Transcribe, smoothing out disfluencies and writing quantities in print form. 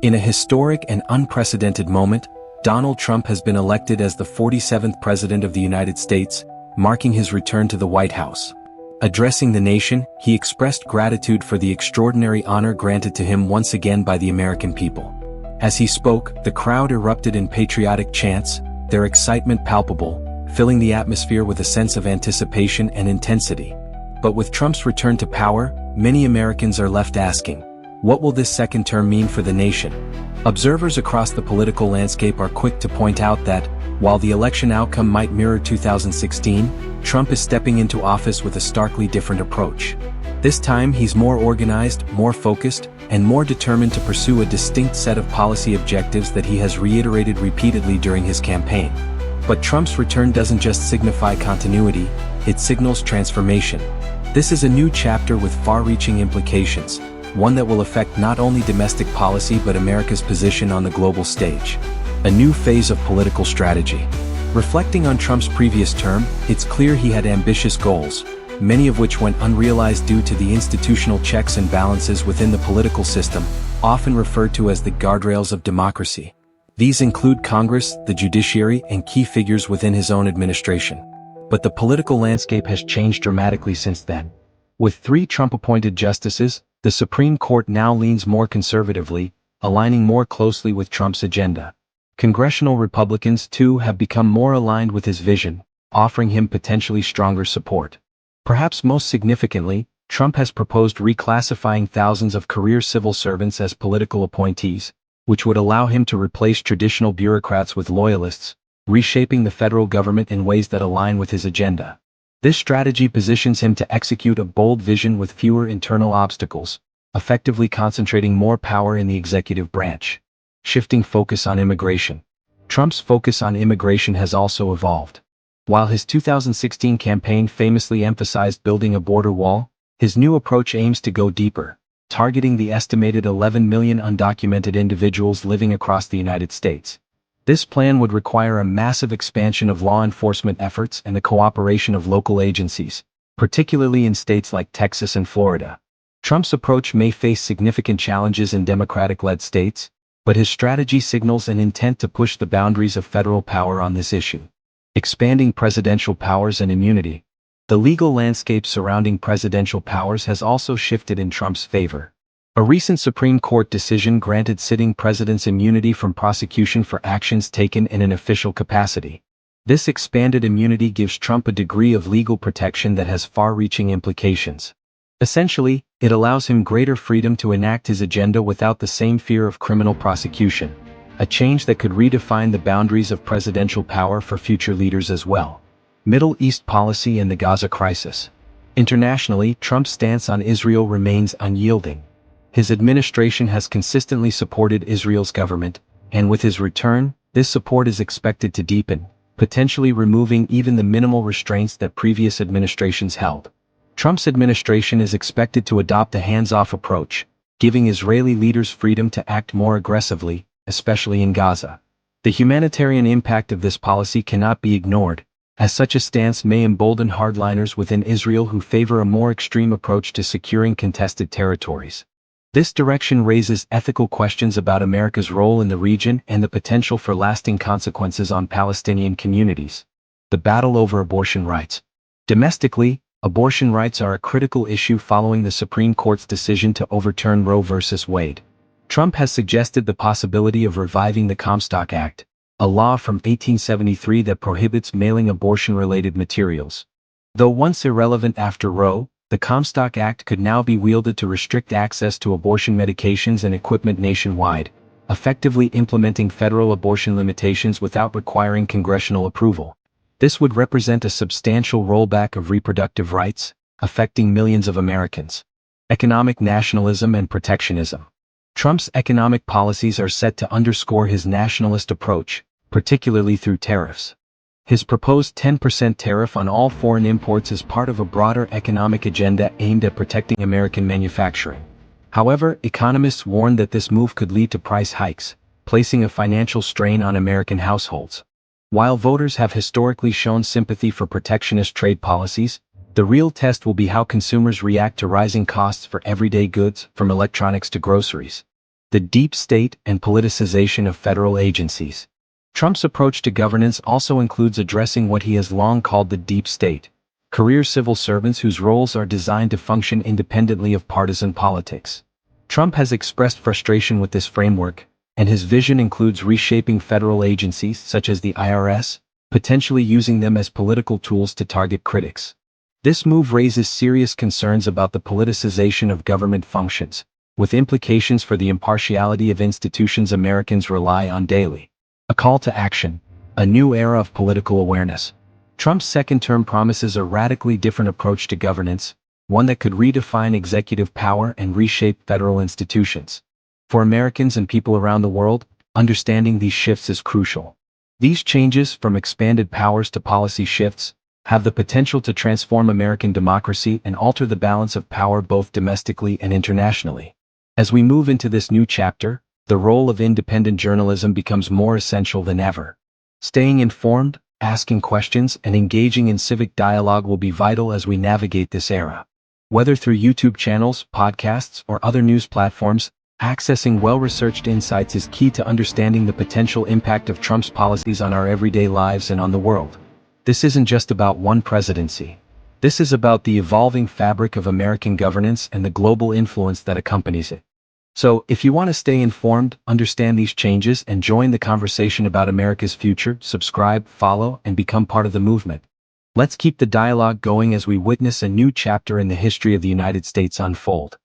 In a historic and unprecedented moment, Donald Trump has been elected as the 47th President of the United States, marking his return to the White House. Addressing the nation, he expressed gratitude for the extraordinary honor granted to him once again by the American people. As he spoke, the crowd erupted in patriotic chants, their excitement palpable, filling the atmosphere with a sense of anticipation and intensity. But with Trump's return to power, many Americans are left asking, what will this second term mean for the nation? Observers across the political landscape are quick to point out that, while the election outcome might mirror 2016, Trump is stepping into office with a starkly different approach. This time he's more organized, more focused, and more determined to pursue a distinct set of policy objectives that he has reiterated repeatedly during his campaign. But Trump's return doesn't just signify continuity, it signals transformation. This is a new chapter with far-reaching implications, one that will affect not only domestic policy but America's position on the global stage. A new phase of political strategy. Reflecting on Trump's previous term, it's clear he had ambitious goals, many of which went unrealized due to the institutional checks and balances within the political system, often referred to as the guardrails of democracy. These include Congress, the judiciary, and key figures within his own administration. But the political landscape has changed dramatically since then. With 3 Trump-appointed justices, the Supreme Court now leans more conservatively, aligning more closely with Trump's agenda. Congressional Republicans, too, have become more aligned with his vision, offering him potentially stronger support. Perhaps most significantly, Trump has proposed reclassifying thousands of career civil servants as political appointees, which would allow him to replace traditional bureaucrats with loyalists, reshaping the federal government in ways that align with his agenda. This strategy positions him to execute a bold vision with fewer internal obstacles, effectively concentrating more power in the executive branch. Shifting focus on immigration. Trump's focus on immigration has also evolved. While his 2016 campaign famously emphasized building a border wall, his new approach aims to go deeper, targeting the estimated 11 million undocumented individuals living across the United States. This plan would require a massive expansion of law enforcement efforts and the cooperation of local agencies, particularly in states like Texas and Florida. Trump's approach may face significant challenges in Democratic-led states, but his strategy signals an intent to push the boundaries of federal power on this issue. Expanding presidential powers and immunity. The legal landscape surrounding presidential powers has also shifted in Trump's favor. A recent Supreme Court decision granted sitting presidents immunity from prosecution for actions taken in an official capacity. This expanded immunity gives Trump a degree of legal protection that has far-reaching implications. Essentially, it allows him greater freedom to enact his agenda without the same fear of criminal prosecution, a change that could redefine the boundaries of presidential power for future leaders as well. Middle East policy and the Gaza crisis. Internationally, Trump's stance on Israel remains unyielding. His administration has consistently supported Israel's government, and with his return, this support is expected to deepen, potentially removing even the minimal restraints that previous administrations held. Trump's administration is expected to adopt a hands-off approach, giving Israeli leaders freedom to act more aggressively, especially in Gaza. The humanitarian impact of this policy cannot be ignored, as such a stance may embolden hardliners within Israel who favor a more extreme approach to securing contested territories. This direction raises ethical questions about America's role in the region and the potential for lasting consequences on Palestinian communities. The battle over abortion rights. Domestically, abortion rights are a critical issue following the Supreme Court's decision to overturn Roe v. Wade. Trump has suggested the possibility of reviving the Comstock Act, a law from 1873 that prohibits mailing abortion-related materials. Though once irrelevant after Roe, the Comstock Act could now be wielded to restrict access to abortion medications and equipment nationwide, effectively implementing federal abortion limitations without requiring congressional approval. This would represent a substantial rollback of reproductive rights, affecting millions of Americans. Economic nationalism and protectionism. Trump's economic policies are set to underscore his nationalist approach, particularly through tariffs. His proposed 10% tariff on all foreign imports is part of a broader economic agenda aimed at protecting American manufacturing. However, economists warn that this move could lead to price hikes, placing a financial strain on American households. While voters have historically shown sympathy for protectionist trade policies, the real test will be how consumers react to rising costs for everyday goods, from electronics to groceries. the deep state and politicization of federal agencies. Trump's approach to governance also includes addressing what he has long called the deep state, career civil servants whose roles are designed to function independently of partisan politics. Trump has expressed frustration with this framework, and his vision includes reshaping federal agencies such as the IRS, potentially using them as political tools to target critics. This move raises serious concerns about the politicization of government functions, with implications for the impartiality of institutions Americans rely on daily. A call to action, a new era of political awareness. Trump's second term promises a radically different approach to governance, one that could redefine executive power and reshape federal institutions. For Americans and people around the world, understanding these shifts is crucial. These changes, from expanded powers to policy shifts, have the potential to transform American democracy and alter the balance of power both domestically and internationally. As we move into this new chapter, the role of independent journalism becomes more essential than ever. Staying informed, asking questions, and engaging in civic dialogue will be vital as we navigate this era. Whether through YouTube channels, podcasts, or other news platforms, accessing well-researched insights is key to understanding the potential impact of Trump's policies on our everyday lives and on the world. This isn't just about one presidency. This is about the evolving fabric of American governance and the global influence that accompanies it. So, if you want to stay informed, understand these changes, and join the conversation about America's future, subscribe, follow, and become part of the movement. Let's keep the dialogue going as we witness a new chapter in the history of the United States unfold.